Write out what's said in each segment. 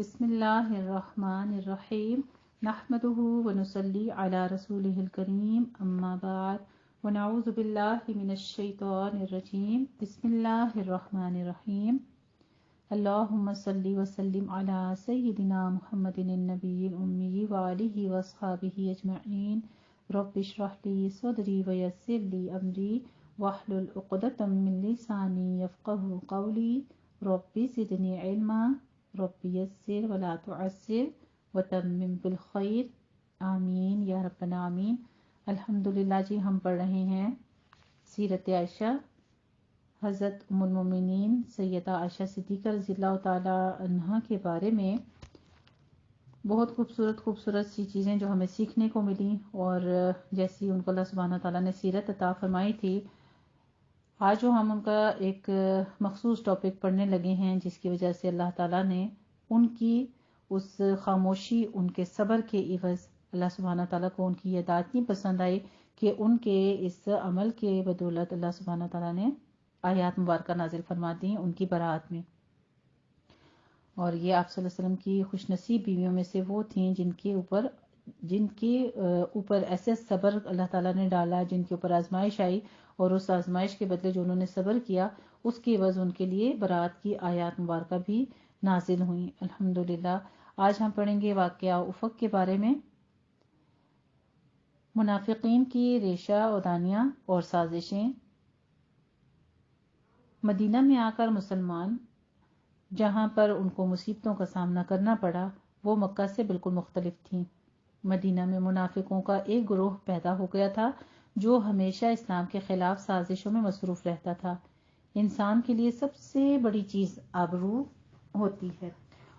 بسم اللہ الرحمن الرحیم نحمده ونصلی علی رسولہ الکریم اما بعد ونعوذ باللہ من الشیطان الرجیم بسم اللہ الرحمن الرحیم اللہم صلی وسلم علی سیدنا محمد النبی الامی وآلہ واصحابہ اجمعین رب اشرح لی صدری ویسر لی امری واحلل عقدۃ من لسانی یفقہوا قولی رب زدنی علما رب یسر ولا تعسر وتمم بالخیر آمین یا رب العالمین۔ الحمدللہ جی، ہم پڑھ رہے ہیں سیرت عائشہ، حضرت ام المومنین سیدہ عائشہ صدیقہ رضی اللہ تعالی عنہا کے بارے میں بہت خوبصورت سی چیزیں جو ہمیں سیکھنے کو ملی، اور جیسی ان کو اللہ سبحانہ تعالیٰ نے سیرت عطا فرمائی تھی، آج جو ہم ان کا ایک مخصوص ٹاپک پڑھنے لگے ہیں، جس کی وجہ سے اللہ تعالیٰ نے ان کی اس خاموشی، ان کے صبر کے عوض اللہ سبحانہ تعالیٰ کو ان کی یہ دعا اتنی پسند آئی کہ ان کے اس عمل کے بدولت اللہ سبحانہ تعالیٰ نے آیات مبارکہ نازل فرما دی ان کی برات میں۔ اور یہ آپ صلی اللہ علیہ وسلم کی خوش نصیب بیویوں میں سے وہ تھیں جن کے اوپر ایسے صبر اللہ تعالیٰ نے ڈالا، جن کے اوپر آزمائش آئی، اور اس آزمائش کے بدلے جو انہوں نے صبر کیا، اس کی عوض ان کے لیے برات کی آیات مبارکہ بھی نازل ہوئیں۔ الحمدللہ۔ آج ہم پڑھیں گے واقعہ افق کے بارے میں، منافقین کی ریشہ ودانیاں اور سازشیں۔ مدینہ میں آ کر مسلمان جہاں پر ان کو مصیبتوں کا سامنا کرنا پڑا، وہ مکہ سے بالکل مختلف تھیں۔ مدینہ میں منافقوں کا ایک گروہ پیدا ہو گیا تھا جو ہمیشہ اسلام کے خلاف سازشوں میں مصروف رہتا تھا۔ انسان کے لیے سب سے بڑی چیز آبرو ہوتی ہے،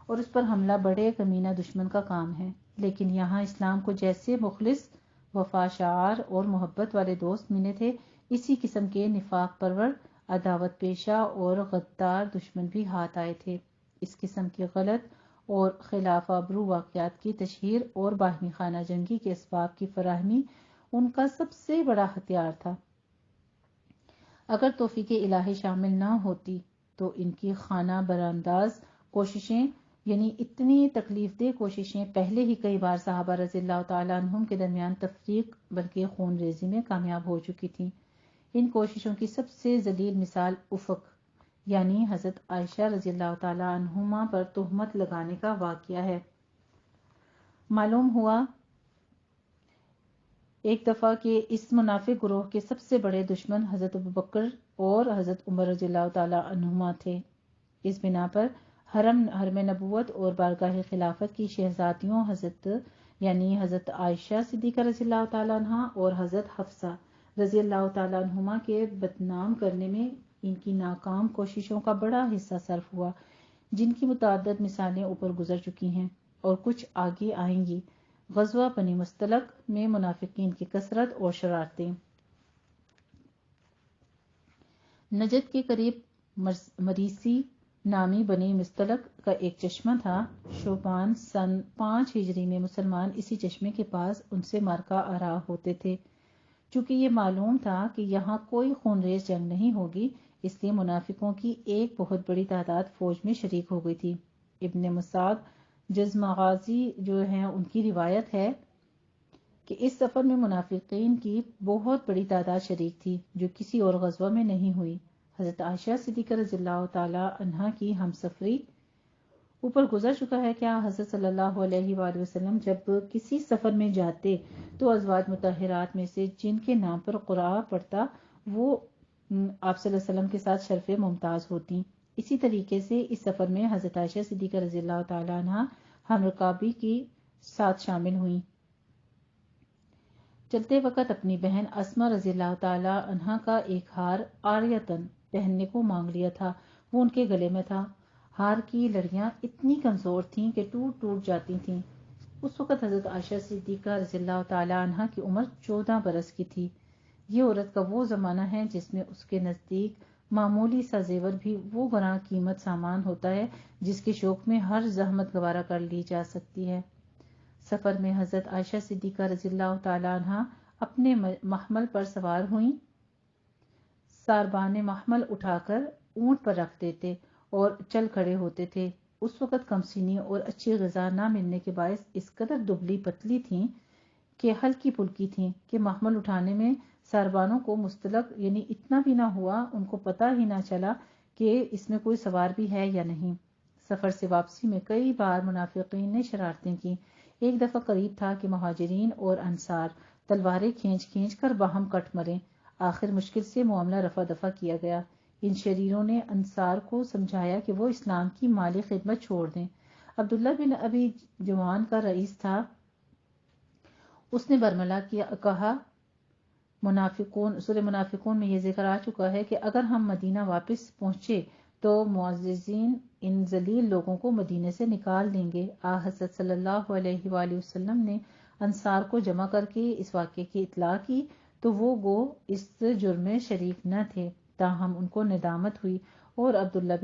اور اس پر حملہ بڑے کمینہ دشمن کا کام ہے، لیکن یہاں اسلام کو جیسے مخلص، وفاشار اور محبت والے دوست ملے تھے، اسی قسم کے نفاق پرور، عداوت پیشہ اور غدار دشمن بھی ہاتھ آئے تھے۔ اس قسم کے غلط اور خلاف آبرو واقعات کی تشہیر اور باہمی خانہ جنگی کے اسباب کی فراہمی ان کا سب سے بڑا ہتھیار تھا۔ اگر توفیق الہی شامل نہ ہوتی تو ان کی خانہ برانداز کوششیں، یعنی اتنی تکلیف دہ کوششیں، پہلے ہی کئی بار صحابہ رضی اللہ تعالیٰ عنہم کے درمیان تفریق بلکہ خون ریزی میں کامیاب ہو چکی تھیں۔ ان کوششوں کی سب سے ذلیل مثال افق، یعنی حضرت عائشہ رضی اللہ تعالیٰ عنہما پر تہمت لگانے کا واقعہ ہے۔ معلوم ہوا ایک دفعہ کہ اس منافق گروہ کے سب سے بڑے دشمن حضرت ابوبکر اور حضرت عمر رضی اللہ تعالیٰ عنہما تھے۔ اس بنا پر حرم نبوت اور بارگاہ خلافت کی شہزادیوں حضرت عائشہ صدیقہ رضی اللہ تعالیٰ عنہا اور حضرت حفصہ رضی اللہ تعالیٰ عنہما کے بدنام کرنے میں ان کی ناکام کوششوں کا بڑا حصہ صرف ہوا، جن کی متعدد مثالیں اوپر گزر چکی ہیں اور کچھ آگے آئیں گی۔ غزوہ بنی مستلق میں منافقین کی کثرت اور شرارتیں۔ نجد کے قریب مریسی نامی بنی مستلق کا ایک چشمہ تھا۔ شعبان سن 5 ہجری میں مسلمان اسی چشمے کے پاس ان سے مارکا آرا ہوتے تھے۔ چونکہ یہ معلوم تھا کہ یہاں کوئی خونریز جنگ نہیں ہوگی، اس لیے منافقوں کی ایک بہت بڑی تعداد فوج میں شریک ہو گئی تھی۔ ابن مسعود جزمغازی جو ہیں، ان کی روایت ہے کہ اس سفر میں منافقین کی بہت بڑی تعداد شریک تھی جو کسی اور غزوہ میں نہیں ہوئی۔ حضرت عائشہ صدیقہ رضی اللہ تعالی عنہا کی ہم سفری اوپر گزر چکا ہے کہ حضرت صلی اللہ علیہ وآلہ وسلم جب کسی سفر میں جاتے تو ازواج مطہرات میں سے جن کے نام پر قرآن پڑتا وہ آپ صلی اللہ علیہ وسلم کے ساتھ شرف ممتاز ہوتی۔ اسی طریقے سے اس سفر میں حضرت عائشہ صدیقہ رضی اللہ تعالی عنہا ہم رکابی کی ساتھ شامل ہوئیں۔ چلتے وقت اپنی بہن اسما رضی اللہ تعالی عنہا کا ایک ہار عاریتاً پہننے کو مانگ لیا تھا، وہ ان کے گلے میں تھا۔ ہار کی لڑیاں اتنی کمزور تھیں کہ ٹوٹ جاتی تھیں۔ اس وقت حضرت عائشہ صدیقہ رضی اللہ تعالی عنہا کی عمر 14 برس کی تھی۔ یہ عورت کا وہ زمانہ ہے جس میں اس کے نزدیک معمولی سا زیور بھی وہ گراں قیمت سامان ہوتا ہے جس کے شوق میں ہر زحمت گوارا کر لی جا سکتی ہے۔ سفر میں حضرت عائشہ صدیقہ رضی اللہ تعالی عنہا اپنے محمل پر سوار ہوئیں۔ ساربان محمل اٹھا کر اونٹ پر رکھ دیتے اور چل کھڑے ہوتے تھے۔ اس وقت کمسینی اور اچھی غذا نہ ملنے کے باعث اس قدر دبلی پتلی تھیں کہ ہلکی پھلکی تھیں کہ محمل اٹھانے میں ساربانوں کو مستلق یعنی اتنا بھی نہ ہوا، ان کو پتہ ہی نہ چلا کہ اس میں کوئی سوار بھی ہے یا نہیں۔ سفر سے واپسی میں کئی بار منافقین نے شرارتیں کی۔ ایک دفعہ قریب تھا کہ مہاجرین اور انصار تلواریں کھینچ کھینچ کر باہم کٹ مریں۔ آخر مشکل سے معاملہ رفع دفع کیا گیا۔ ان شریروں نے انصار کو سمجھایا کہ وہ اسلام کی مالی خدمت چھوڑ دیں۔ عبداللہ بن ابی جوان کا رئیس تھا، اس نے برملا کہا، سورہ منافقون میں یہ ذکر آ چکا ہے کہ اگر ہم مدینہ واپس پہنچے تو معززین ان ذلیل لوگوں کو مدینے سے نکال دیں گے۔ حضرت صلی اللہ علیہ وآلہ وسلم نے انصار کو جمع کر کے اس واقعے کی اطلاع کی تو وہ گو اس جرم میں شریک نہ تھے، تاہم ان کو ندامت ہوئی اور عبداللہ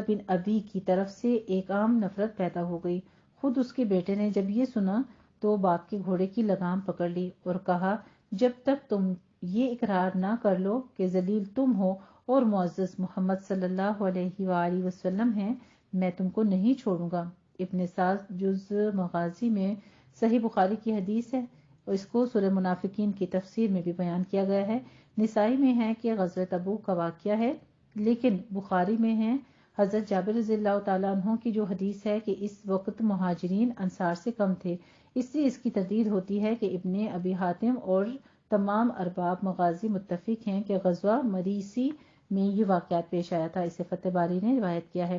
بن ابی کی طرف سے ایک عام نفرت پیدا ہو گئی۔ خود اس کے بیٹے نے جب یہ سنا تو باپ کے گھوڑے کی لگام پکڑ لی اور کہا، جب تک تم یہ اقرار نہ کر لو کہ ذلیل تم ہو اور معزز محمد صلی اللہ علیہ وآلہ وسلم ہیں، میں تم کو نہیں چھوڑوں گا۔ ابن سعد جز مغازی میں صحیح بخاری کی حدیث ہے اور اس کو سورہ منافقین کی تفسیر میں بھی بیان کیا گیا ہے۔ نسائی میں ہے کہ غزوہ تبوک کا واقعہ ہے، لیکن بخاری میں ہے حضرت جابر رضی اللہ تعالیٰ عنہ کی جو حدیث ہے کہ اس وقت مہاجرین انصار سے کم تھے، اس لیے اس کی تردید ہوتی ہے کہ ابن ابی حاتم اور تمام ارباب مغازی متفق ہیں کہ غزوہ مریسی میں یہ واقعات پیش آیا تھا۔ اسے فتح باری نے روایت کیا ہے۔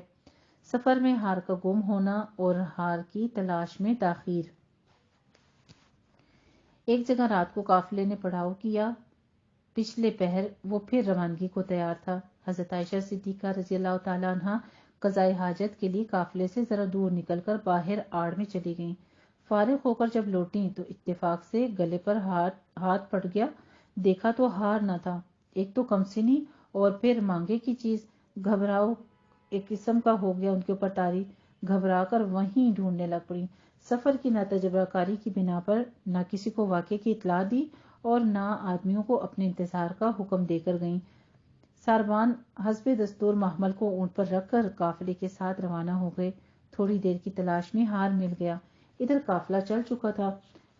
سفر میں ہار کا گم ہونا اور ہار کی تلاش میں تاخیر۔ ایک جگہ رات کو قافلے نے پڑاؤ کیا، پچھلے پہر وہ پھر روانگی کو تیار تھا۔ حضرت عائشہ صدیقہ رضی اللہ تعالیٰ عنہ قضائے حاجت کے لیے قافلے سے ذرا دور نکل کر باہر آڑ میں چلی گئیں۔ فارغ ہو کر جب لوٹیں تو اتفاق سے گلے پر ہاتھ پڑ گیا، دیکھا تو ہار نہ تھا، ایک تو کمسنی اور پھر مانگے کی چیز۔ گھبراؤ ایک قسم کا ہو گیا ان کے اوپر طاری، گھبرا کر وہیں ڈھونڈنے لگ پڑی۔ سفر کی ناتجربہ کاری کی بنا پر نہ کسی کو واقعے کی اطلاع دی اور نہ آدمیوں کو اپنے انتظار کا حکم دے کر گئیں۔ ساربان حسب دستور محمل کو اونٹ پر رکھ کر قافلے کے ساتھ روانہ ہو گئے۔ تھوڑی دیر کی تلاش میں ہار مل گیا۔ ادھر قافلہ چل چکا تھا،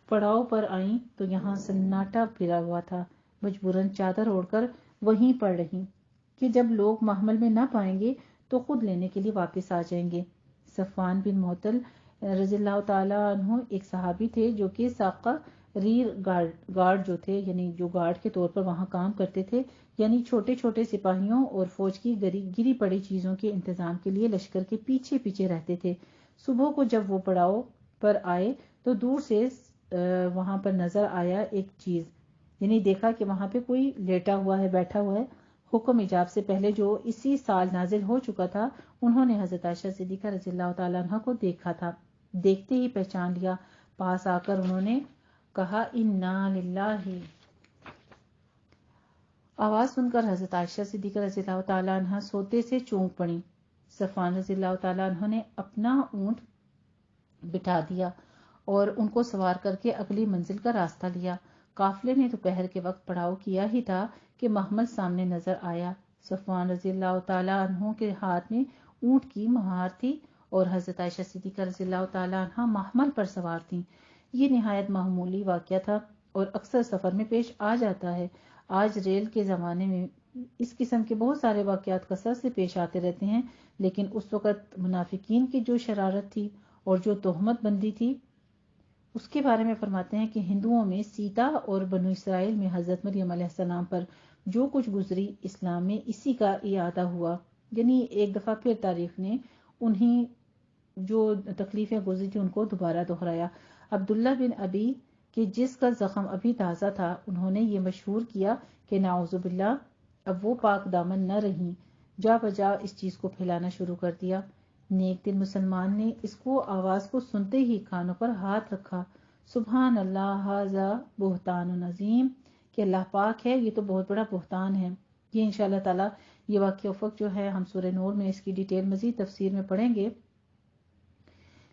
پڑاؤ پر آئیں تو یہاں سناٹا پھرا ہوا تھا، مجبوراً چادر اوڑھ کر وہیں پڑ رہی کہ جب لوگ محمل میں نہ پائیں گے تو خود لینے کے لیے واپس آ جائیں گے۔ صفوان بن معطل رضی اللہ تعالیٰ عنہ ایک صحابی تھے جو کہ ساقہ ریر گارڈ جو تھے، یعنی جو گارڈ کے طور پر وہاں کام کرتے تھے، یعنی چھوٹے چھوٹے سپاہیوں اور فوج کی گری پڑی چیزوں کے انتظام کے لیے لشکر کے پیچھے پیچھے رہتے تھے۔ صبح کو جب وہ پڑاؤ پر آئے تو دور سے وہاں پر نظر آیا ایک چیز، یعنی دیکھا کہ وہاں پہ کوئی لیٹا ہوا ہے، بیٹھا ہوا ہے۔ حکم ایجاب سے پہلے جو اسی سال نازل ہو چکا تھا، انہوں نے حضرت عائشہ صدیقہ رضی اللہ تعالیٰ عنہ کو دیکھا تھا، دیکھتے ہی پہچان لیا۔ پاس آ کر انہوں نے کہا، انا للہ۔ آواز سن کر حضرت عائشہ صدیقہ رضی اللہ تعالیٰ عنہ سوتے سے چونک پڑی۔ صفوان رضی اللہ تعالیٰ عنہ نے اپنا اونٹ بٹھا دیا اور ان کو سوار کر کے اگلی منزل کا راستہ لیا۔ قافلے نے دوپہر کے وقت پڑاؤ کیا ہی تھا کہ محمل سامنے نظر آیا۔ صفوان رضی اللہ تعالیٰ عنہ کے ہاتھ میں اونٹ کی مہار تھی اور حضرت عائشہ صدیقہ رضی اللہ تعالیٰ عنہ محمل پر سوار تھیں۔ یہ نہایت معمولی واقعہ تھا اور اکثر سفر میں پیش آ جاتا ہے۔ آج ریل کے زمانے میں اس قسم کے بہت سارے واقعات کثرت سے پیش آتے رہتے ہیں، لیکن اس وقت منافقین کی جو شرارت تھی اور جو تہمت بندی تھی، اس کے بارے میں فرماتے ہیں کہ ہندوؤں میں سیتا اور بنو اسرائیل میں حضرت مریم علیہ السلام پر جو کچھ گزری، اسلام میں اسی کا اعادہ ہوا، یعنی ایک دفعہ پھر تاریخ نے انہیں جو تکلیفیں گزری تھی ان کو دوبارہ دہرایا۔ عبداللہ بن ابی کہ جس کا زخم ابھی تازہ تھا، انہوں نے یہ مشہور کیا کہ نعوذ باللہ، اب وہ پاک دامن نہ رہیں، جا بجا اس چیز کو پھیلانا شروع کر دیا۔ نیک دل مسلمان نے اس کو آواز کو سنتے ہی کانوں پر ہاتھ رکھا، سبحان اللہ ھذا بہتان عظیم، کہ اللہ پاک ہے، یہ تو بہت بڑا بہتان ہے۔ یہ انشاءاللہ تعالی یہ واقعہ افق جو ہے ہم سورہ نور میں اس کی ڈیٹیل مزید تفسیر میں پڑھیں گے،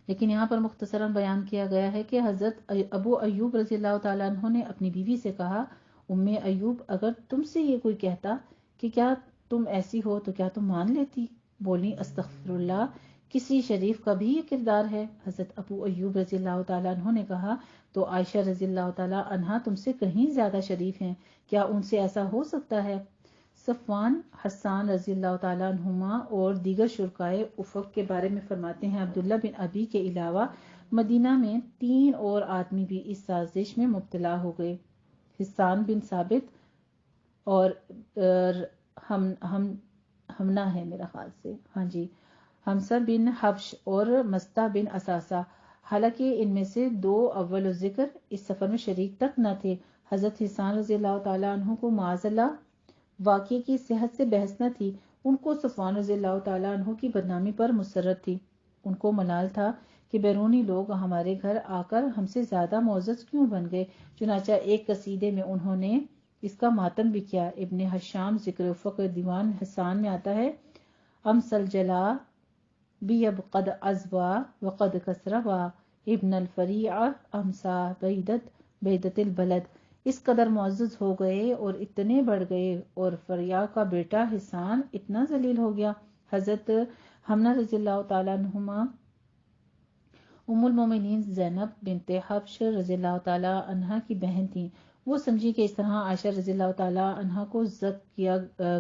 لیکن یہاں پر مختصراً بیان کیا گیا ہے کہ حضرت ابو ایوب رضی اللہ تعالیٰ عنہ نے اپنی بیوی سے کہا، ام ایوب، اگر تم سے یہ کوئی کہتا کہ کیا تم ایسی ہو تو کیا تم مان لیتی؟ بولی استغفر اللہ، کسی شریف کا بھی یہ کردار ہے؟ حضرت ابو ایوب رضی اللہ تعالیٰ عنہ نے کہا تو عائشہ رضی اللہ تعالیٰ عنہ تم سے کہیں زیادہ شریف ہیں، کیا ان سے ایسا ہو سکتا ہے؟ صفوان حسان رضی اللہ تعالیٰ عنہما اور دیگر شرکائے افق کے بارے میں فرماتے ہیں عبداللہ بن ابی کے علاوہ مدینہ میں 3 اور آدمی بھی اس سازش میں مبتلا ہو گئے، حسان بن ثابت اور ہمنا ہے میرا خیال سے، ہاں جی، حمزہ بن حبش اور مستہ بن اساسہ، حالانکہ ان میں سے 2 اول ذکر اس سفر میں شریک تک نہ تھے۔ حضرت حسان رضی اللہ تعالیٰ عنہ کو معاذ اللہ واقعے کی صحت سے بحث نہ تھی، ان کو صفوان رضی اللہ تعالیٰ عنہ کی بدنامی پر مسرت تھی، ان کو ملال تھا کہ بیرونی لوگ ہمارے گھر آ کر ہم سے زیادہ معزز کیوں بن گئے، چنانچہ ایک قصیدے میں انہوں نے اس کا ماتم بھی کیا۔ ابن حشام ذکر افق دیوان حسان میں آتا ہے، امسل جلا بیب قد ازوا وقد کسروا ابن الفریع امسا بیدت البلد، اس قدر معزز ہو گئے اور اتنے بڑھ گئے اور فریع کا بیٹا حسان اتنا ذلیل ہو گیا۔ حضرت حمنہ رضی اللہ تعالیٰ عنہما ام المومنین زینب بنت حبش رضی اللہ تعالیٰ عنہ کی بہن تھیں، وہ سمجھی کہ اس طرح عائشہ رضی اللہ تعالیٰ عنہ کو زد کیا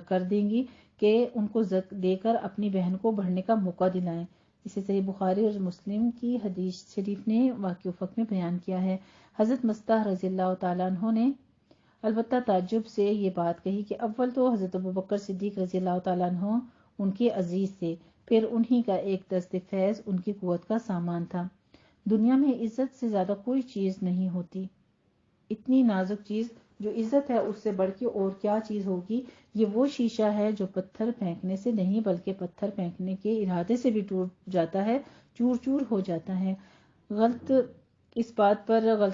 کر دیں گی کہ ان کو زد دے کر اپنی بہن کو بڑھنے کا موقع دلائیں۔ اسے صحیح بخاری اور مسلم کی حدیث شریف نے واقع افق میں بیان کیا ہے۔ حضرت مستہ رضی اللہ تعالیٰ عنہ نے البتہ تعجب سے یہ بات کہی کہ اول تو حضرت ابوبکر صدیق رضی اللہ تعالیٰ عنہ ان کے عزیز تھے، پھر انہی کا ایک دست فیض ان کی قوت کا سامان تھا۔ دنیا میں عزت سے زیادہ کوئی چیز نہیں ہوتی، اتنی نازک چیز جو عزت ہے اس سے بڑھ کے اور کیا چیز ہوگی؟ یہ وہ شیشہ ہے جو پتھر پھینکنے سے نہیں بلکہ پتھر پھینکنے کے ارادے سے بھی ٹوٹ جاتا ہے، چور چور ہو جاتا ہے۔ غلط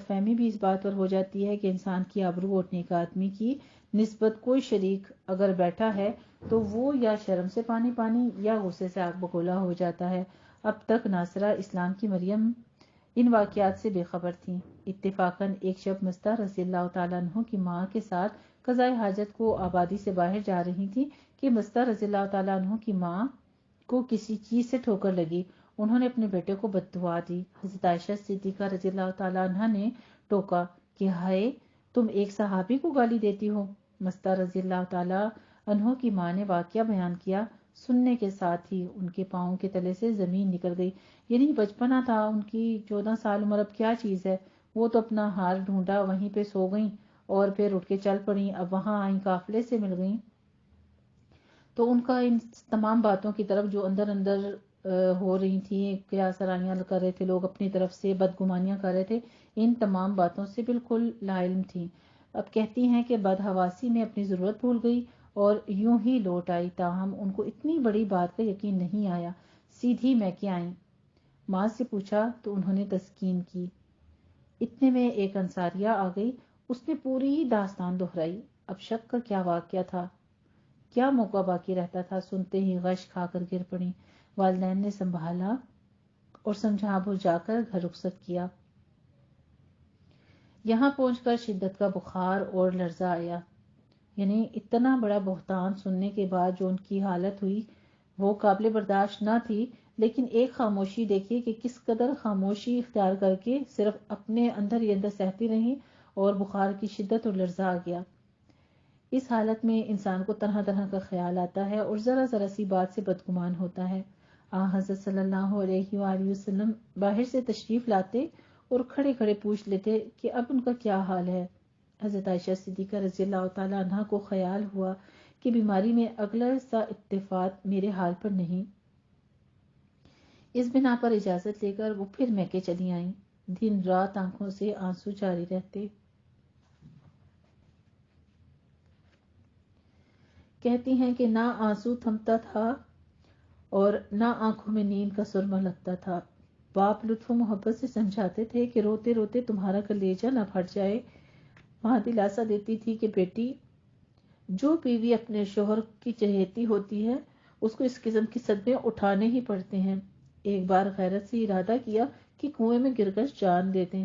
فہمی بھی اس بات پر ہو جاتی ہے کہ انسان کی آبرو اور نیک آدمی کی نسبت کوئی شریک اگر بیٹھا ہے تو وہ یا شرم سے پانی یا غصے سے آگ بگولا ہو جاتا ہے۔ اب تک ناصرہ اسلام کی مریم ان واقعات سے بے خبر تھیں۔ اتفاقاً ایک شب مستہ رضی اللہ تعالیٰ عنہ کی ماں کے ساتھ قضائے حاجت کو آبادی سے باہر جا رہی تھی کہ مستہ رضی اللہ تعالیٰ عنہ کی ماں کو کسی چیز سے ٹھوکر لگی، انہوں نے اپنے بیٹے کو بد دعا دی۔ حضرت عائشہ صدیقہ رضی اللہ تعالیٰ عنہ نے ٹوکا کہ ہائے تم ایک صحابی کو گالی دیتی ہو۔ مستہ رضی اللہ تعالیٰ عنہ کی ماں نے واقعہ بیان کیا، سننے کے ساتھ ہی ان کے پاؤں کے تلے سے زمین نکل گئی، یعنی بچپنا تھا ان کی، 14 سال عمر، اب کیا چیز ہے، وہ تو اپنا ہار ڈھونڈا، وہیں پہ سو گئیں اور پھر اٹھ کے چل پڑیں، اب وہاں آئیں قافلے سے مل گئیں تو ان کا ان تمام باتوں کی طرف جو اندر اندر ہو رہی تھیں، قیاس آرائیاں کر رہے تھے لوگ اپنی طرف سے، بدگمانیاں کر رہے تھے، ان تمام باتوں سے بالکل لا علم تھیں۔ اب کہتی ہیں کہ بدحواسی میں اپنی ضرورت بھول گئی اور یوں ہی لوٹ آئی، تاہم ان کو اتنی بڑی بات کا یقین نہیں آیا، سیدھی میکے آئیں۔ ماں سے پوچھا تو انہوں نے تسکین کی۔ اتنے میں ایک انصاریہ آ گئی، اس نے پوری داستان دہرائی۔ اب شک کا کیا واقعہ تھا، کیا موقع باقی رہتا تھا، سنتے ہی غش کھا کر گر پڑی۔ والدین نے سنبھالا اور سمجھا بجھا کر گھر رخصت کیا۔ یہاں پہنچ کر شدت کا بخار اور لرزہ آیا، یعنی اتنا بڑا بہتان سننے کے بعد جو ان کی حالت ہوئی وہ قابل برداشت نہ تھی، لیکن ایک خاموشی دیکھیے کہ کس قدر خاموشی اختیار کر کے صرف اپنے اندر ہی اندر سہتی رہیں اور بخار کی شدت اور لرزہ آ گیا۔ اس حالت میں انسان کو طرح طرح کا خیال آتا ہے اور ذرا ذرا سی بات سے بدگمان ہوتا ہے۔ حضرت صلی اللہ علیہ وآلہ وسلم باہر سے تشریف لاتے اور کھڑے کھڑے پوچھ لیتے کہ اب ان کا کیا حال ہے۔ حضرت عائشہ صدیقہ رضی اللہ تعالیٰ عنہ کو خیال ہوا کہ بیماری میں اگلا سا اتفاق میرے حال پر نہیں۔ اس بنا پر اجازت لے کر وہ پھر میکے چلی آئیں۔ دن رات آنکھوں سے آنسو جاری رہتے۔ کہتی ہیں کہ نہ آنسو تھمتا تھا اور نہ آنکھوں میں نیند کا سرما لگتا تھا۔ باپ لطف و محبت سے سمجھاتے تھے کہ روتے روتے تمہارا کلیجہ نہ پھٹ جائے۔ ماں دلاسا دیتی تھی کہ بیٹی، جو بیوی اپنے شوہر کی چہیتی ہوتی ہے اس کو اس قسم کی صدمے اٹھانے ہی پڑتے ہیں۔ ایک بار غیرت سے ارادہ کیا کہ کنویں میں گر کر جان دے دیں۔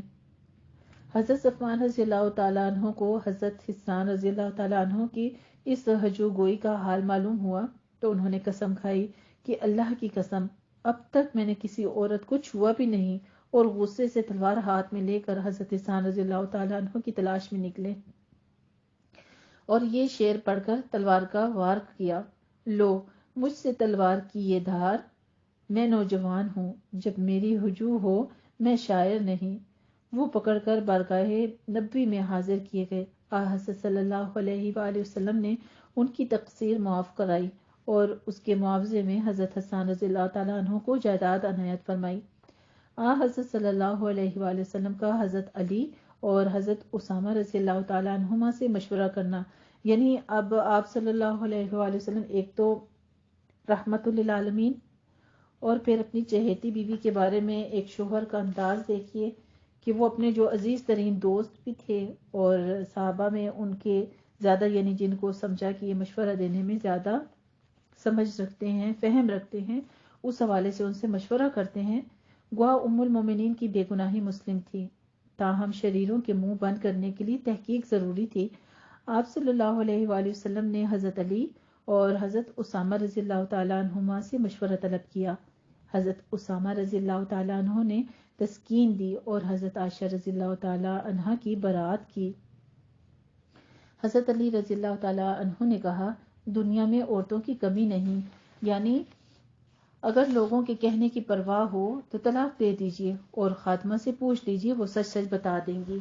حضرت صفوان رضی اللہ تعالیٰ عنہ کو حضرت حسان رضی اللہ تعالیٰ عنہ کی اس ہجو گوئی کا حال معلوم ہوا تو انہوں نے قسم کھائی کہ اللہ کی قسم اب تک میں نے کسی عورت کو چھوا بھی نہیں، اور غصے سے تلوار ہاتھ میں لے کر حضرت حسان رضی اللہ تعالیٰ عنہ کی تلاش میں نکلے اور یہ شعر پڑھ کر تلوار کا وار کیا: لو مجھ سے تلوار کی یہ دھار، میں نوجوان ہوں جب میری ہجوم ہو، میں شاعر نہیں۔ وہ پکڑ کر بارگاہ نبوی میں حاضر کیے گئے۔ حضرت صلی اللہ علیہ وآلہ وسلم نے ان کی تقصیر معاف کرائی اور اس کے معاوضے میں حضرت حسان رضی اللہ تعالیٰ عنہ کو جائیداد عنایت فرمائی۔ حضرت صلی اللہ علیہ وآلہ وسلم کا حضرت علی اور حضرت اسامہ رضی اللہ تعالیٰ عنہما سے مشورہ کرنا، یعنی اب آپ صلی اللہ علیہ وآلہ وسلم ایک تو رحمت للعالمین، اور پھر اپنی چہیتی بیوی کے بارے میں ایک شوہر کا انداز دیکھیے کہ وہ اپنے جو عزیز ترین دوست بھی تھے اور صحابہ میں ان کے زیادہ، یعنی جن کو سمجھا کہ یہ مشورہ دینے میں زیادہ سمجھ رکھتے ہیں، فہم رکھتے ہیں، اس حوالے سے ان سے مشورہ کرتے ہیں۔ گوا ام المومنین کی بے گناہی مسلم تھی، تاہم شریروں کے منہ بند کرنے کے لیے تحقیق ضروری تھی۔ آپ صلی اللہ علیہ وآلہ وسلم نے حضرت علی اور حضرت اسامہ رضی اللہ تعالیٰ عنہما سے مشورہ طلب کیا۔ حضرت اسامہ رضی اللہ تعالیٰ عنہ نے تسکین دی اور حضرت عائشہ رضی اللہ تعالیٰ عنہ کی برات کی۔ حضرت علی رضی اللہ تعالیٰ عنہ نے کہا: دنیا میں عورتوں کی کمی نہیں، یعنی اگر لوگوں کے کہنے کی پرواہ ہو تو طلاق دے دیجیے اور خادمہ سے پوچھ لیجیے، وہ سچ سچ بتا دیں گی۔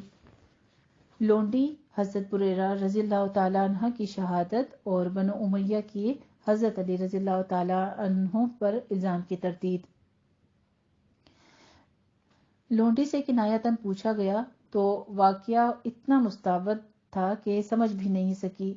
لونڈی حضرت بریرہ رضی اللہ تعالیٰ عنہ کی شہادت اور بنو امیہ کی حضرت علی رضی اللہ تعالیٰ عنہ پر الزام کی تردید۔ لونڈی سے کنایتاً پوچھا گیا تو واقعہ اتنا مستعبد تھا کہ سمجھ بھی نہیں سکی۔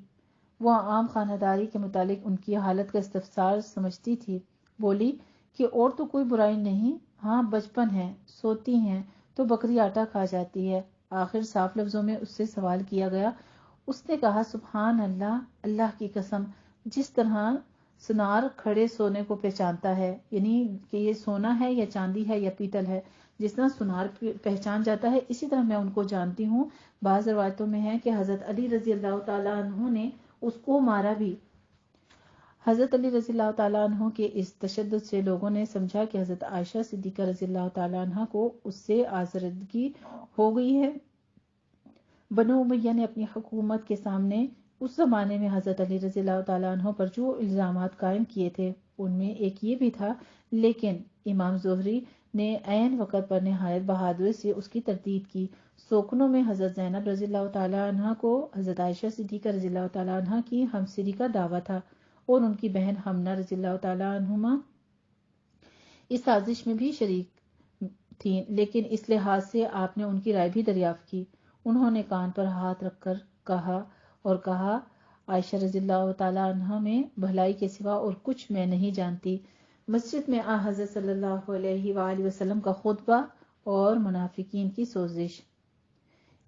وہ عام خانہ داری کے متعلق ان کی حالت کا استفسار سمجھتی تھی۔ بولی کہ اور تو کوئی برائی نہیں، ہاں بچپن ہے، سوتی ہیں تو بکری آٹا کھا جاتی ہے۔ آخر صاف لفظوں میں اس سے سوال کیا گیا۔ اس نے کہا: سبحان اللہ، اللہ کی قسم، جس طرح سنار کھڑے سونے کو پہچانتا ہے، یعنی کہ یہ سونا ہے یا چاندی ہے یا پیتل ہے، جس طرح سنار پہچان جاتا ہے، اسی طرح میں ان کو جانتی ہوں۔ بعض روایتوں میں ہے کہ حضرت علی رضی اللہ تعالیٰ عنہ نے اس کو مارا بھی۔ حضرت علی رضی اللہ تعالیٰ عنہ کے اس تشدد سے لوگوں نے سمجھا کہ حضرت عائشہ صدیقہ رضی اللہ تعالیٰ عنہ کو اس سے آزردگی ہو گئی ہے۔ بنو امیہ نے اپنی حکومت کے سامنے اس زمانے میں حضرت علی رضی اللہ تعالیٰ عنہ پر جو الزامات قائم کیے تھے ان میں ایک یہ بھی تھا، لیکن امام زہری نے عین وقت پر نہایت بہادری سے اس کی تردید کی۔ سوکنوں میں حضرت زینب رضی اللہ تعالیٰ عنہ کو حضرت عائشہ صدیقہ رضی اللہ تعالیٰ عنہ کی ہمسری کا دعویٰ تھا اور ان کی بہن حمنہ رضی اللہ تعالیٰ عنہما اس سازش میں بھی شریک تھیں، لیکن اس لحاظ سے آپ نے ان کی رائے بھی دریافت کی۔ انہوں نے کان پر ہاتھ رکھ کر کہا: عائشہ رضی اللہ تعالیٰ عنہ میں بھلائی کے سوا اور کچھ میں نہیں جانتی۔ مسجد میں حضرت صلی اللہ علیہ وآلہ وسلم کا خطبہ اور منافقین کی سوزش۔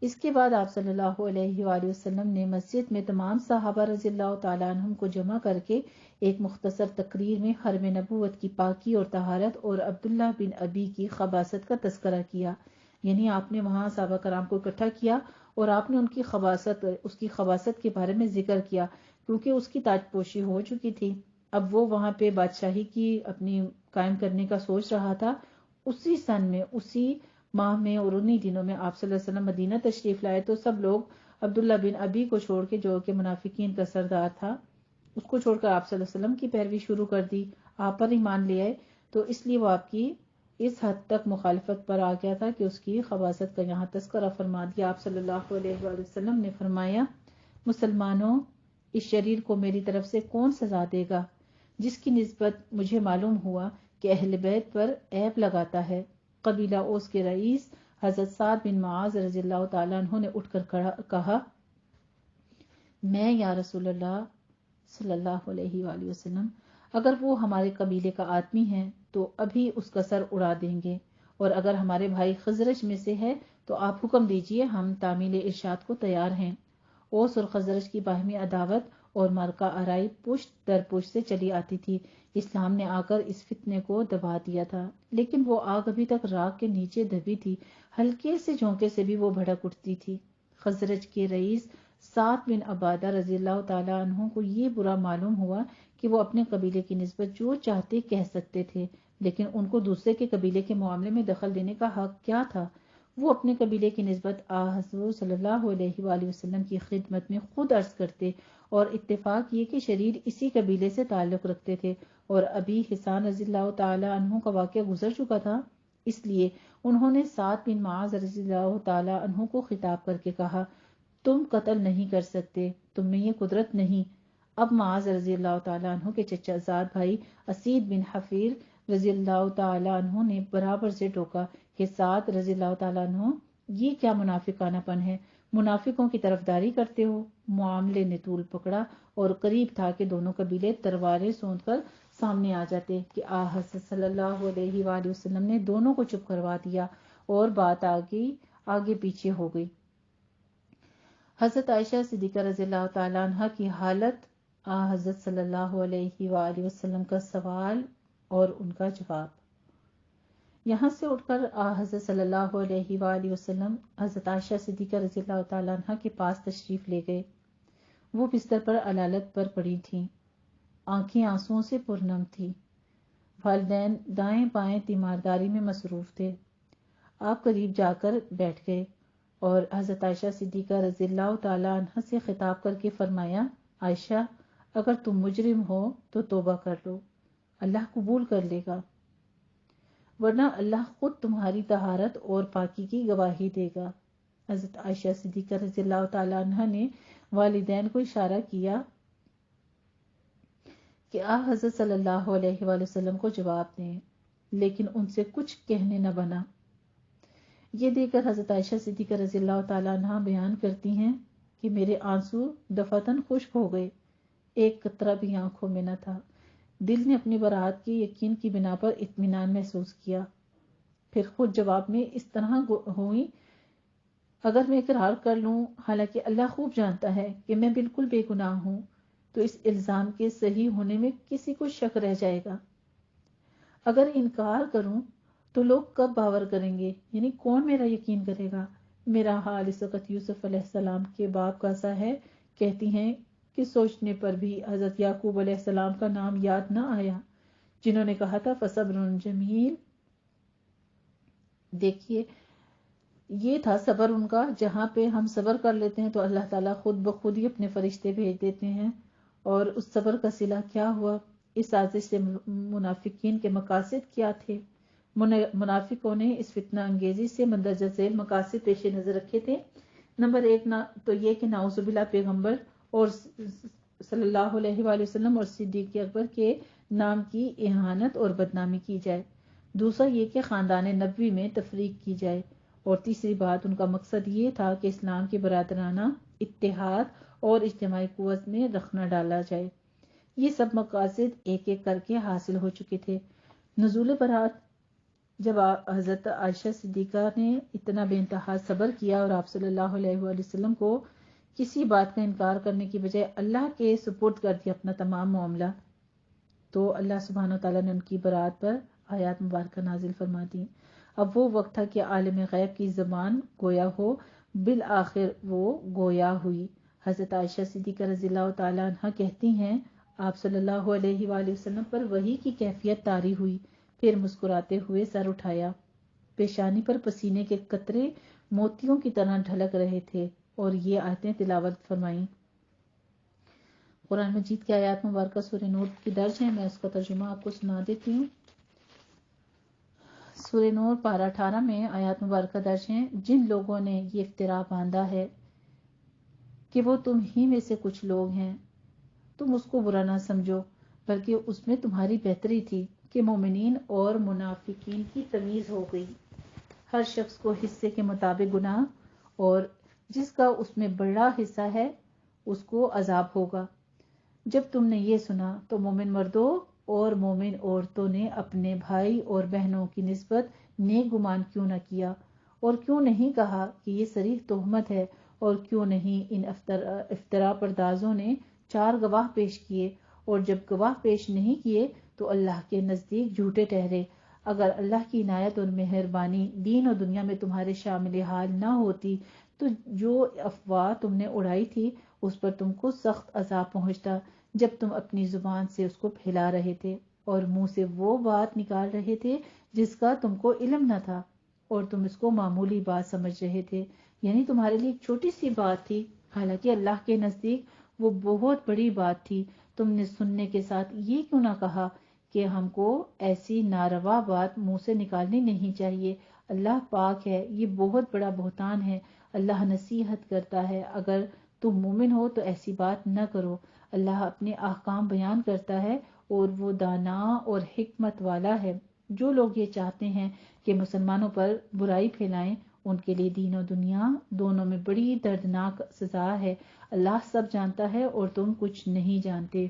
اس کے بعد آپ صلی اللہ علیہ وآلہ وسلم نے مسجد میں تمام صحابہ رضی اللہ تعالیٰ عنہم کو جمع کر کے ایک مختصر تقریر میں حرم نبوت کی پاکی اور طہارت اور عبداللہ بن ابی کی خباثت کا تذکرہ کیا۔ یعنی آپ نے وہاں صحابہ کرام کو اکٹھا کیا اور آپ نے اس کی خباثت کے بارے میں ذکر کیا، کیونکہ اس کی تاج پوشی ہو چکی تھی۔ اب وہ وہاں پہ بادشاہی کی اپنی قائم کرنے کا سوچ رہا تھا۔ اسی سن میں، اسی ماہ میں اور انہی دنوں میں آپ صلی اللہ علیہ وسلم مدینہ تشریف لائے تو سب لوگ عبداللہ بن ابی کو چھوڑ کے، جو کہ منافقین کا سردار تھا، اس کو چھوڑ کر آپ صلی اللہ علیہ وسلم کی پیروی شروع کر دی، آپ پر ایمان لے آئے۔ تو اس لیے وہ آپ کی اس حد تک مخالفت پر آ گیا تھا کہ اس کی خباثت کا یہاں تذکرہ فرما دیا۔ آپ صلی اللہ علیہ وآلہ وسلم نے فرمایا: مسلمانوں، اس شریر کو میری طرف سے کون سزا دے گا جس کی نسبت مجھے معلوم ہوا کہ اہل بیت پر عیب لگاتا ہے؟ قبیلہ اوس کے رئیس حضرت سعد بن معاذ رضی اللہ تعالیٰ عنہ نے اٹھ کر کہا: میں یا رسول اللہ صلی اللہ علیہ وآلہ وسلم، اگر وہ ہمارے قبیلے کا آدمی ہے تو ابھی اس کا سر اڑا دیں گے، اور اگر ہمارے بھائی خزرج میں سے ہے تو آپ حکم دیجئے، ہم تعمیل ارشاد کو تیار ہیں۔ اوس اور خزرج کی باہمی عداوت اور مارکہ آرائی پشت در پشت سے چلی آتی تھی۔ اسلام نے آ کر اس فتنے کو دبا دیا تھا، لیکن وہ آگ ابھی تک راکھ کے نیچے دبی تھی، ہلکے سے جھونکے سے بھی وہ بھڑک اٹھتی تھی۔ خزرج کے رئیس سعد بن عبادہ رضی اللہ تعالیٰ عنہ کو یہ برا معلوم ہوا کہ وہ اپنے قبیلے کی نسبت جو چاہتے کہہ سکتے تھے، لیکن ان کو دوسرے کے قبیلے کے معاملے میں دخل دینے کا حق کیا تھا؟ وہ اپنے قبیلے کی نسبت حضور صلی اللہ علیہ وآلہ وسلم کی خدمت میں خود عرض کرتے اور اتفاق یہ کہ شریر اسی قبیلے سے تعلق رکھتے تھے اور ابھی حسان رضی اللہ تعالی عنہ کا واقعہ گزر چکا تھا، اس لیے انہوں نے سعد بن معاذ رضی اللہ تعالی عنہ کو خطاب کر کے کہا، تم قتل نہیں کر سکتے، تم میں یہ قدرت نہیں۔ اب معاذ رضی اللہ تعالی عنہ کے چچا زاد بھائی اسید بن حفیر رضی اللہ تعالی عنہ نے برابر سے ٹوکا کہ سعد رضی اللہ تعالی عنہ، یہ کیا منافقانہ پن ہے، منافقوں کی طرفداری کرتے ہو؟ معاملے نے طول پکڑا اور قریب تھا کہ دونوں قبیلے تلواریں سونت کر سامنے آ جاتے کہ حضرت صلی اللہ علیہ وآلہ وسلم نے دونوں کو چپ کروا دیا اور بات آگے پیچھے ہو گئی۔ حضرت عائشہ صدیقہ رضی اللہ تعالی عنہ کی حالت، حضرت صلی اللہ علیہ وآلہ وسلم کا سوال اور ان کا جواب۔ یہاں سے اٹھ کر حضرت صلی اللہ علیہ وآلہ وسلم حضرت عائشہ صدیقہ رضی اللہ تعالی عنہ کے پاس تشریف لے گئے۔ وہ بستر پر علالت پر پڑی تھیں، آنکھیں آنسوؤں سے پرنم تھی۔ والدین دائیں بائیں تیمارداری میں مصروف تھے۔ آپ قریب جا کر بیٹھ گئے اور حضرت عائشہ صدیقہ رضی اللہ تعالی عنہ سے خطاب کر کے فرمایا، عائشہ، اگر تم مجرم ہو تو توبہ کر لو، اللہ قبول کر لے گا، ورنہ اللہ خود تمہاری طہارت اور پاکی کی گواہی دے گا۔ حضرت عائشہ صدیقہ رضی اللہ تعالی عنہ نے والدین کو اشارہ کیا کہ حضرت صلی اللہ علیہ وآلہ وسلم کو جواب دیں، لیکن ان سے کچھ کہنے نہ بنا۔ یہ دیکھ کر حضرت عائشہ صدیقہ رضی اللہ تعالی عنہ بیان کرتی ہیں کہ میرے آنسو دفعتاً خشک ہو گئے، ایک قطرہ بھی آنکھوں میں نہ تھا۔ دل نے اپنی برات کی یقین کی بنا پر اطمینان محسوس کیا۔ پھر خود جواب میں اس طرح ہوئی، اگر میں اقرار کر لوں، حالانکہ اللہ خوب جانتا ہے کہ میں بالکل بے گناہ ہوں، تو اس الزام کے صحیح ہونے میں کسی کو شک رہ جائے گا۔ اگر انکار کروں تو لوگ کب باور کریں گے، یعنی کون میرا یقین کرے گا؟ میرا حال اس وقت یوسف علیہ السلام کے باپ کا سا ہے، کہتی ہیں کہ سوچنے پر بھی حضرت یعقوب علیہ السلام کا نام یاد نہ آیا، جنہوں نے کہا تھا فصبر جمیل۔ دیکھیے، یہ تھا صبر ان کا۔ جہاں پہ ہم صبر کر لیتے ہیں تو اللہ تعالیٰ خود بخود ہی اپنے فرشتے بھیج دیتے ہیں، اور اس صبر کا صلہ کیا ہوا؟ اس سازش سے منافقین کے مقاصد کیا تھے؟ منافقوں نے اس فتنہ انگیزی سے مندرجہ ذیل مقاصد پیش نظر رکھے تھے۔ نمبر 1 تو یہ کہ نعوذ باللہ پیغمبر اور صلی اللہ علیہ وآلہ وسلم اور صدیق اکبر کے نام کی اہانت اور بدنامی کی جائے۔ دوسرا یہ کہ خاندان نبوی میں تفریق کی جائے، اور تیسری بات ان کا مقصد یہ تھا کہ اسلام کے برادرانہ اتحاد اور اجتماعی قوت میں رخنہ ڈالا جائے۔ یہ سب مقاصد ایک ایک کر کے حاصل ہو چکے تھے۔ نزول برات جب حضرت عائشہ صدیقہ نے اتنا بے انتہا صبر کیا اور آپ صلی اللہ علیہ وآلہ وسلم کو کسی بات کا انکار کرنے کی بجائے اللہ کے سپرد کر دیا اپنا تمام معاملہ، تو اللہ سبحانہ وتعالیٰ نے ان کی برات پر آیات مبارکہ نازل فرما دی۔ اب وہ وقت تھا کہ عالم غیب کی زبان گویا ہو، بالآخر وہ گویا ہوئی۔ حضرت عائشہ صدیقہ رضی اللہ تعالی عنہ کہتی ہیں، آپ صلی اللہ علیہ وآلہ وسلم پر وحی کی کیفیت طاری ہوئی، پھر مسکراتے ہوئے سر اٹھایا، پیشانی پر پسینے کے قطرے موتیوں کی طرح ڈھلک رہے تھے، اور یہ آیتیں تلاوت فرمائیں۔ قرآن مجید کی آیات مبارکہ سورہ نور کی درج ہیں، میں اس کا ترجمہ آپ کو سنا دیتی ہوں۔ سورہ نور پارہ 18 میں آیات مبارکہ درج ہیں، جن لوگوں نے یہ افتراء باندھا ہے کہ وہ تم ہی میں سے کچھ لوگ ہیں، تم اس کو برا نہ سمجھو، بلکہ اس میں تمہاری بہتری تھی کہ مومنین اور منافقین کی تمیز ہو گئی۔ ہر شخص کو حصے کے مطابق گناہ، اور جس کا اس میں بڑا حصہ ہے اس کو عذاب ہوگا۔ جب تم نے یہ سنا تو مومن مردوں اور مومن عورتوں نے اپنے بھائی اور بہنوں کی نسبت نیک گمان کیوں نہ کیا، اور کیوں نہیں کہا کہ یہ صریح تہمت ہے، اور کیوں نہیں ان افتراء پردازوں نے 4 گواہ پیش کیے، اور جب گواہ پیش نہیں کیے تو اللہ کے نزدیک جھوٹے ٹھہرے۔ اگر اللہ کی عنایت اور مہربانی دین اور دنیا میں تمہارے شامل حال نہ ہوتی تو جو افواہ تم نے اڑائی تھی اس پر تم کو سخت عذاب پہنچتا، جب تم اپنی زبان سے اس کو پھیلا رہے تھے اور منہ سے وہ بات نکال رہے تھے جس کا تم کو علم نہ تھا، اور تم اس کو معمولی بات سمجھ رہے تھے، یعنی تمہارے لیے ایک چھوٹی سی بات تھی، حالانکہ اللہ کے نزدیک وہ بہت بڑی بات تھی۔ تم نے سننے کے ساتھ یہ کیوں نہ کہا کہ ہم کو ایسی ناروا بات منہ سے نکالنی نہیں چاہیے، اللہ پاک ہے، یہ بہت بڑا بہتان ہے، اللہ نصیحت کرتا ہے، اگر تم مومن ہو تو ایسی بات نہ کرو۔ اللہ اپنے احکام بیان کرتا ہے اور وہ دانا اور حکمت والا ہے۔ جو لوگ یہ چاہتے ہیں کہ مسلمانوں پر برائی پھیلائیں، ان کے لیے دین و دنیا دونوں میں بڑی دردناک سزا ہے۔ اللہ سب جانتا ہے اور تم کچھ نہیں جانتے۔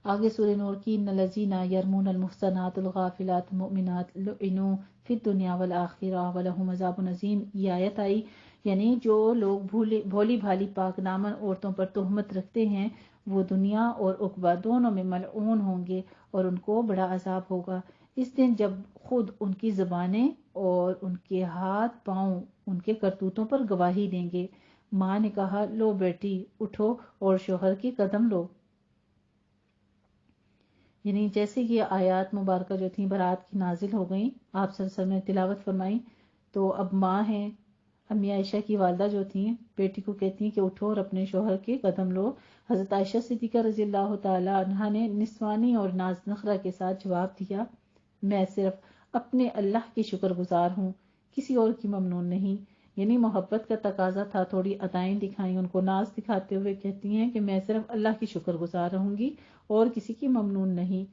آگے سورہ نور کی ان الذین یرمون المحصنات الغافلات المؤمنات لعنوا فی الدنیا والآخرہ ولہم عذاب عظیم، یہ آیت آئی، یعنی جو لوگ بھولی بھالی پاک دامن عورتوں پر تہمت رکھتے ہیں وہ دنیا اور عقبہ دونوں میں ملعون ہوں گے اور ان کو بڑا عذاب ہوگا۔ اس دن جب خود ان کی زبانیں اور ان کے ہاتھ پاؤں ان کے کرتوتوں پر گواہی دیں گے۔ ماں نے کہا، لو بیٹی اٹھو اور شوہر کی قدم لو۔ یعنی جیسے یہ آیات مبارکہ جو تھیں برات کی نازل ہو گئیں، آپ صلی اللہ علیہ وسلم نے تلاوت فرمائی، تو اب ماں ہیں، امی عائشہ کی والدہ جو تھیں، بیٹی کو کہتی ہیں کہ اٹھو اور اپنے شوہر کے قدم لو۔ حضرت عائشہ صدیقہ رضی اللہ تعالی عنہا نے نسوانی اور ناز نخرہ کے ساتھ جواب دیا، میں صرف اپنے اللہ کی شکر گزار ہوں، کسی اور کی ممنون نہیں۔ یعنی محبت کا تقاضا تھا، تھوڑی عطائیں دکھائیں، ان کو ناز دکھاتے ہوئے کہتی ہیں کہ میں صرف اللہ کی شکر گزار رہوں گی اور کسی کی ممنون نہیں۔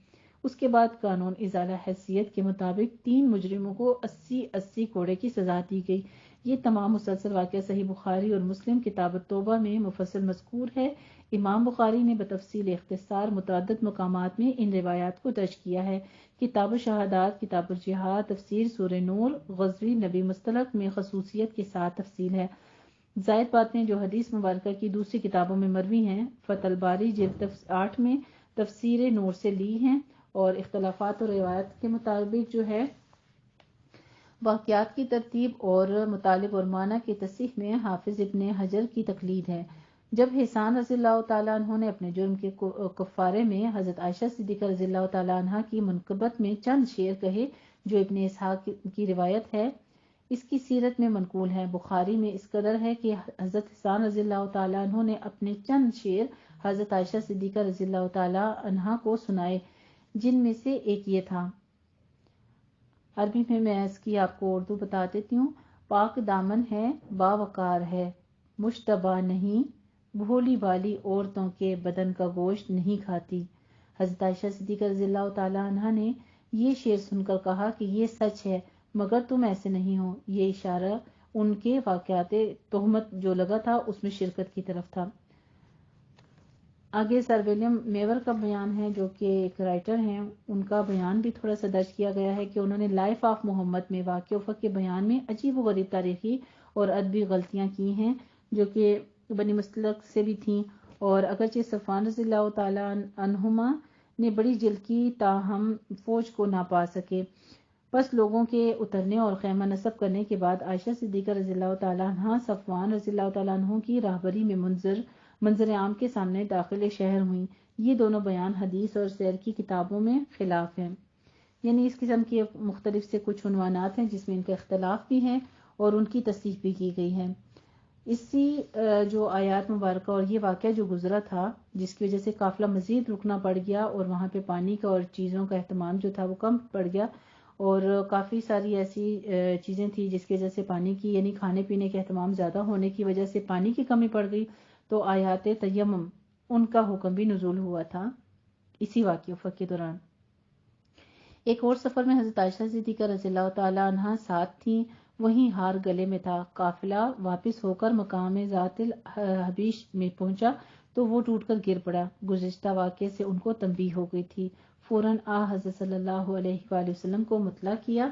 اس کے بعد قانون ازالہ حیثیت کے مطابق 3 مجرموں کو 80 کوڑے کی سزا دی گئی۔ یہ تمام مسلسل واقعہ صحیح بخاری اور مسلم کتاب التوبہ میں مفصل مذکور ہے۔ امام بخاری نے بتفصیل اختصار متعدد مقامات میں ان روایات کو درج کیا ہے۔ کتاب الشہادات، کتاب الجہاد، تفسیر سورہ نور، غزوی نبی مصطلق میں خصوصیت کے ساتھ تفصیل ہے۔ زائد باتیں جو حدیث مبارکہ کی دوسری کتابوں میں مروی ہیں، فتح الباری جلد 8 میں تفسیر نور سے لی ہیں، اور اختلافات اور روایت کے مطابق جو ہے واقعات کی ترتیب اور مطالب اور معنی کی تصحیح میں حافظ ابن حجر کی تقلید ہے۔ جب حسان رضی اللہ تعالیٰ عنہ نے اپنے جرم کے کفارے میں حضرت عائشہ صدیقہ رضی اللہ تعالیٰ عنہ کی منقبت میں چند شعر کہے، جو ابن اسحاق کی روایت ہے، اس کی سیرت میں منقول ہے۔ بخاری میں اس قدر ہے کہ حضرت حسان رضی اللہ تعالیٰ عنہ نے اپنے چند شعر حضرت عائشہ صدیقہ رضی اللہ تعالیٰ عنہ کو سنائے، جن میں سے ایک یہ تھا۔ عربی میں اس کی آپ کو اردو بتا دیتی ہوں۔ پاک دامن ہے، باوقار ہے، مشتبہ نہیں، بھولی بالی عورتوں کے بدن کا گوشت نہیں کھاتی۔ حضرت عائشہ صدیقہ رضی اللہ تعالیٰ عنہ نے یہ شعر سن کر کہا کہ یہ سچ ہے، مگر تم ایسے نہیں ہو۔ یہ اشارہ ان کے واقعات تہمت جو لگا تھا اس میں شرکت کی طرف تھا۔ آگے سر ولیم میور کا بیان ہے، جو کہ ایک رائٹر ہیں، ان کا بیان بھی تھوڑا سا درج کیا گیا ہے کہ انہوں نے لائف آف محمد میں واقع افق کے بیان میں عجیب و غریب تاریخی اور ادبی غلطیاں کی ہیں، جو کہ بنی مصطلق سے بھی تھیں، اور اگرچہ صفوان رضی اللہ تعالیٰ عنہما نے بڑی جلد کی تاہم فوج کو نہ پا سکے۔ بس لوگوں کے اترنے اور خیمہ نصب کرنے کے بعد عائشہ صدیقہ رضی اللہ تعالیٰ عنہ صفوان رضی اللہ تعالیٰ عنہ کی راہبری میں منظر عام کے سامنے داخل شہر ہوئیں۔ یہ دونوں بیان حدیث اور سیر کی کتابوں میں خلاف ہیں۔ یعنی اس قسم کے مختلف سے کچھ عنوانات ہیں جس میں ان کا اختلاف بھی ہے اور ان کی تصحیح بھی کی گئی ہے۔ اسی جو آیات مبارکہ اور یہ واقعہ جو گزرا تھا، جس کی وجہ سے قافلہ مزید رکنا پڑ گیا اور وہاں پہ پانی کا اور چیزوں کا اہتمام جو تھا وہ کم پڑ گیا، اور کافی ساری ایسی چیزیں تھیں جس کی وجہ سے پانی کی، یعنی کھانے پینے کے اہتمام زیادہ ہونے کی وجہ سے پانی کی کمی پڑ گئی، تو آیات تیمم ان کا حکم بھی نزول ہوا تھا اسی واقعہ کے دوران۔ ایک اور سفر میں حضرت عائشہ صدیقہ رضی اللہ تعالیٰ عنہ ساتھ تھیں، وہیں ہار گلے میں تھا۔ قافلہ واپس ہو کر مقام ذات الحبیش میں پہنچا تو وہ ٹوٹ کر گر پڑا۔ گزشتہ واقعے سے ان کو تنبیہ ہو گئی تھی۔ فوراً حضرت صلی اللہ علیہ وآلہ وسلم کو مطلع کیا۔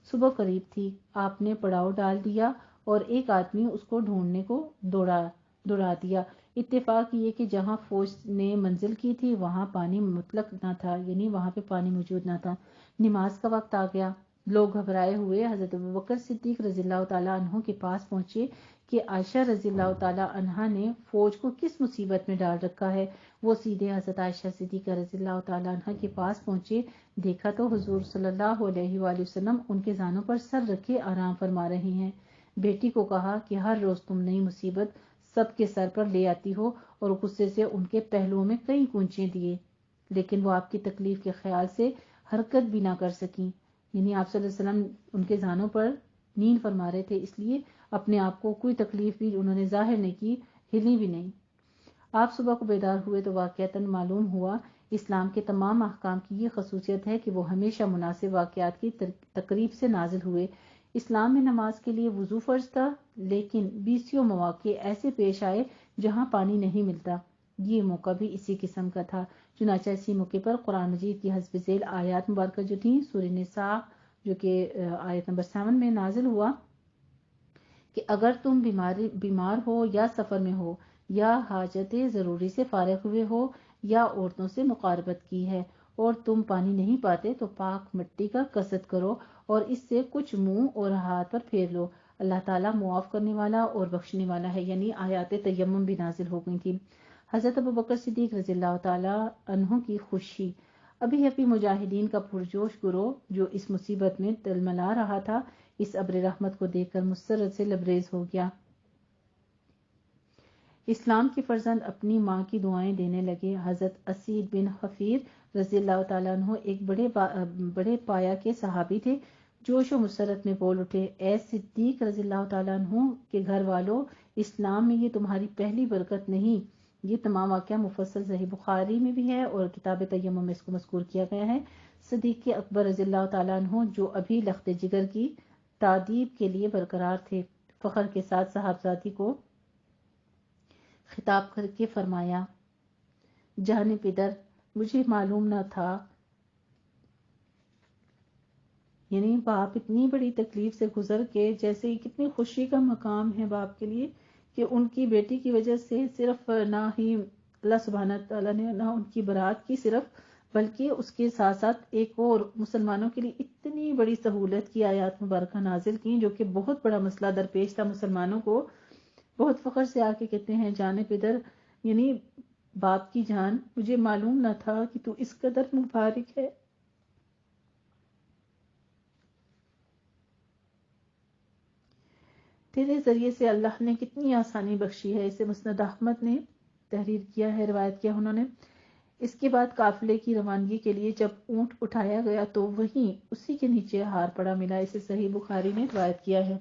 صبح قریب تھی، آپ نے پڑاؤ ڈال دیا اور ایک آدمی اس کو ڈھونڈنے کو دوڑا دیا۔ اتفاق یہ کہ جہاں فوج نے منزل کی تھی وہاں پانی مطلق نہ تھا، یعنی وہاں پہ پانی موجود نہ تھا۔ نماز کا وقت آ گیا، لوگ گھبرائے ہوئے حضرت ابوبکر صدیق رضی اللہ تعالیٰ عنہ کے پاس پہنچے کہ عائشہ رضی اللہ تعالیٰ عنہا نے فوج کو کس مصیبت میں ڈال رکھا ہے۔ وہ سیدھے حضرت عائشہ صدیقہ رضی اللہ تعالیٰ عنہ کے پاس پہنچے، دیکھا تو حضور صلی اللہ علیہ وآلہ وسلم ان کے زانوں پر سر رکھے آرام فرما رہے ہیں۔ بیٹی کو کہا کہ ہر روز تم نئی مصیبت سب کے سر پر لے آتی ہو، اور غصے سے ان کے پہلوؤں میں کئی کونچے دیے، لیکن وہ آپ کی تکلیف کے خیال سے حرکت بھی نہ کر سکیں۔ یعنی آپ صلی اللہ علیہ وسلم ان کے زانوں پر نیند فرما رہے تھے، اس لیے اپنے آپ کو کوئی تکلیف بھی انہوں نے ظاہر نہیں کی، ہلی بھی نہیں۔ آپ صبح کو بیدار ہوئے تو واقعتاً معلوم ہوا اسلام کے تمام احکام کی یہ خصوصیت ہے کہ وہ ہمیشہ مناسب واقعات کی تقریب سے نازل ہوئے۔ اسلام میں نماز کے لیے وضو فرض تھا، لیکن بیسیوں مواقع ایسے پیش آئے جہاں پانی نہیں ملتا، یہ موقع بھی اسی قسم کا تھا۔ چنانچہ اسی موقع پر قرآن مجید کی حسب ذیل آیات مبارکہ جو تھیں، سورہ نساء جو کہ آیت نمبر 7 میں نازل ہوا کہ اگر تم بیمار ہو یا سفر میں ہو یا حاجت ضروری سے فارغ ہوئے ہو یا عورتوں سے مقاربت کی ہے اور تم پانی نہیں پاتے تو پاک مٹی کا قصد کرو اور اس سے کچھ منہ اور ہاتھ پر پھیر لو، اللہ تعالیٰ معاف کرنے والا اور بخشنے والا ہے۔ یعنی آیات تیمم بھی نازل ہو گئی تھی۔ حضرت ابوبکر صدیق رضی اللہ تعالیٰ عنہ کی خوشی، ابھی مجاہدین کا پرجوش گروہ جو اس مصیبت میں تلملا رہا تھا، اس ابر رحمت کو دیکھ کر مسرت سے لبریز ہو گیا۔ اسلام کے فرزند اپنی ماں کی دعائیں دینے لگے۔ حضرت اسید بن حفیر رضی اللہ تعالیٰ عنہ ایک بڑے پایا کے صحابی تھے، جوش و مسرت میں بول اٹھے، اے صدیق رضی اللہ تعالیٰ عنہ کے گھر والوں، اسلام میں یہ تمہاری پہلی برکت نہیں۔ یہ تمام واقعہ مفصل صحیح بخاری میں بھی ہے اور کتاب تیمم میں اس کو مذکور کیا گیا ہے۔ صدیق اکبر رضی اللہ تعالیٰ عنہ جو ابھی لخت جگر کی تعذیب کے لیے برقرار تھے، فخر کے ساتھ صاحبزادی کو خطاب کر کے فرمایا، جان پدر، مجھے معلوم نہ تھا، یعنی باپ اتنی بڑی تکلیف سے گزر کے، جیسے ہی کتنی خوشی کا مقام ہے باپ کے لیے کہ ان کی بیٹی کی وجہ سے صرف نہ ہی اللہ سبحانہ تعالیٰ نے نہ ان کی برات کی صرف، بلکہ اس کے ساتھ ساتھ ایک اور مسلمانوں کے لیے اتنی بڑی سہولت کی آیات مبارکہ نازل کی، جو کہ بہت بڑا مسئلہ درپیش تھا مسلمانوں کو۔ بہت فخر سے آ کے کہتے ہیں، جان پدر، یعنی باپ کی جان، مجھے معلوم نہ تھا کہ تو اس قدر مبارک ہے۔ تیرے ذریعے سے اللہ نے کتنی آسانی بخشی ہے۔ اسے مسند احمد نے تحریر کیا ہے، روایت کیا انہوں نے۔ اس کے بعد قافلے کی روانگی کے لیے جب اونٹ اٹھایا گیا تو وہیں اسی کے نیچے ہار پڑا ملا۔ اسے صحیح بخاری نے روایت کیا ہے۔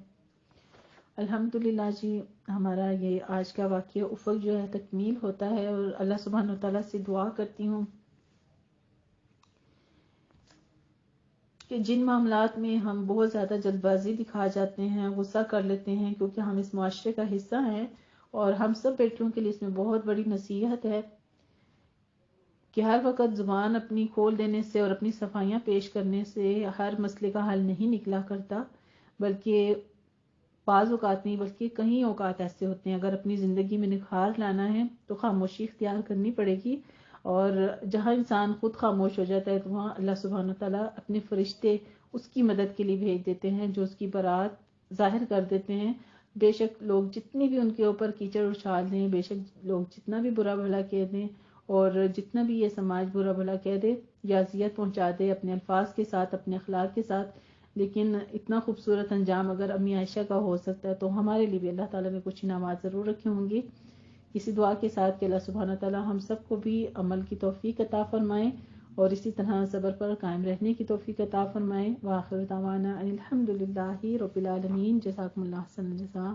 الحمدللہ جی، ہمارا یہ آج کا واقعہ افق جو ہے تکمیل ہوتا ہے، اور اللہ سبحانہ وتعالیٰ سے دعا کرتی ہوں کہ جن معاملات میں ہم بہت زیادہ جلد بازی دکھا جاتے ہیں، غصہ کر لیتے ہیں، کیونکہ ہم اس معاشرے کا حصہ ہیں اور ہم سب بیٹیوں کے لیے اس میں بہت بڑی نصیحت ہے کہ ہر وقت زبان اپنی کھول دینے سے اور اپنی صفائیاں پیش کرنے سے ہر مسئلے کا حل نہیں نکلا کرتا، بلکہ بعض اوقات نہیں بلکہ کئی اوقات ایسے ہوتے ہیں، اگر اپنی زندگی میں نکھار لانا ہے تو خاموشی اختیار کرنی پڑے گی، اور جہاں انسان خود خاموش ہو جاتا ہے تو وہاں اللہ سبحانہ تعالیٰ اپنے فرشتے اس کی مدد کے لیے بھیج دیتے ہیں، جو اس کی برات ظاہر کر دیتے ہیں۔ بے شک لوگ جتنی بھی ان کے اوپر کیچڑ اچھال دیں، بے شک لوگ جتنا بھی برا بھلا کہہ دیں اور جتنا بھی یہ سماج برا بھلا کہہ دے یا اذیت پہنچا دے اپنے الفاظ کے ساتھ، اپنے اخلاق کے ساتھ، لیکن اتنا خوبصورت انجام اگر امی عائشہ کا ہو سکتا ہے تو ہمارے لیے بھی اللہ تعالیٰ نے کچھ انعامات ضرور رکھے ہوں گے۔ اسی دعا کے ساتھ کہ اللہ سبحانہ تعالیٰ ہم سب کو بھی عمل کی توفیق عطا فرمائے اور اسی طرح صبر پر قائم رہنے کی توفیق عطا فرمائے۔ وآخر دعوانا الحمدللہ رب العالمین۔ جزاکم اللہ حسن الجزاء۔